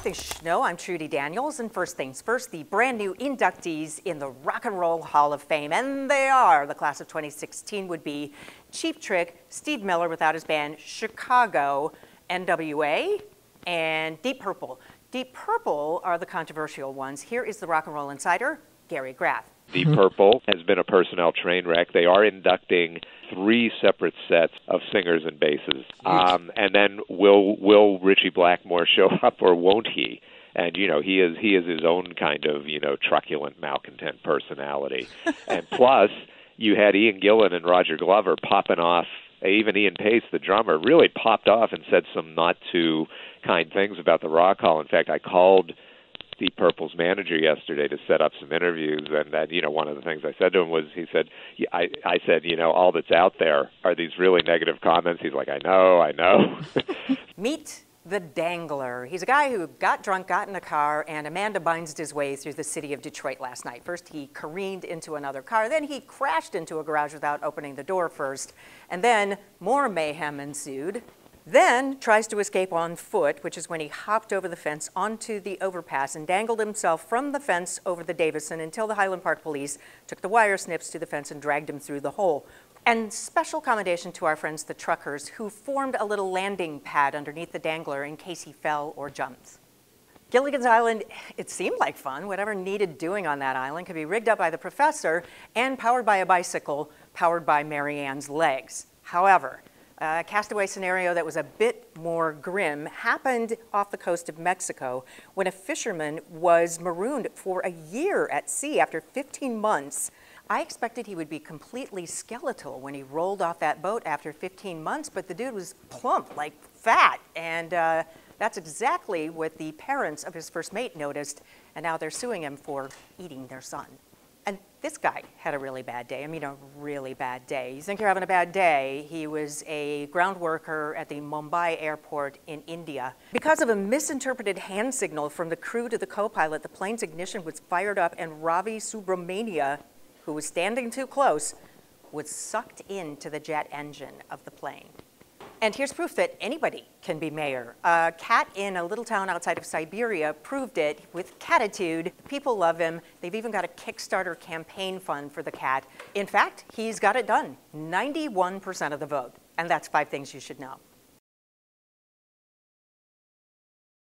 Things You Should Know. I'm Trudi Daniels, and first things first, the brand new inductees in the Rock and Roll Hall of Fame, and they are. The class of 2016 would be Cheap Trick, Steve Miller without his band, Chicago, NWA, and Deep Purple. Deep Purple are the controversial ones. Here is the Rock and Roll Insider, Gary Graff. Deep Purple has been a personnel train wreck. They are inducting 3 separate sets of singers and basses. And then will Richie Blackmore show up or won't he? And, you know, he is his own kind of, truculent, malcontent personality. And plus, you had Ian Gillan and Roger Glover popping off. Even Ian Pace, the drummer, really popped off and said some not too kind things about the Rock Hall. In fact, I called Deep Purple's manager yesterday to set up some interviews, and one of the things I said to him was, he said, I said, all that's out there are these really negative comments. He's like, I know. Meet the Dangler. He's a guy who got drunk, got in a car, and Amanda Bynes his way through the city of Detroit last night. First, he careened into another car. Then he crashed into a garage without opening the door first. And then more mayhem ensued. Then tries to escape on foot, which is when he hopped over the fence onto the overpass and dangled himself from the fence over the Davison until the Highland Park police took the wire snips to the fence and dragged him through the hole. And special commendation to our friends the truckers, who formed a little landing pad underneath the Dangler in case he fell or jumped. Gilligan's Island, it seemed like fun. Whatever needed doing on that island could be rigged up by the professor and powered by a bicycle powered by Mary Ann's legs. However, a castaway scenario that was a bit more grim happened off the coast of Mexico when a fisherman was marooned for a year at sea after 15 months. I expected he would be completely skeletal when he rolled off that boat after 15 months, but the dude was plump, like fat, and that's exactly what the parents of his first mate noticed, and now they're suing him for eating their son. And this guy had a really bad day. I mean, a really bad day. You think you're having a bad day? He was a ground worker at the Mumbai airport in India. Because of a misinterpreted hand signal from the crew to the co-pilot, the plane's ignition was fired up, and Ravi Subramania, who was standing too close, was sucked into the jet engine of the plane. And here's proof that anybody can be mayor. A cat in a little town outside of Siberia proved it with Catitude. People love him. They've even got a Kickstarter campaign fund for the cat. In fact, he's got it done. 91% of the vote. And that's 5 things you should know.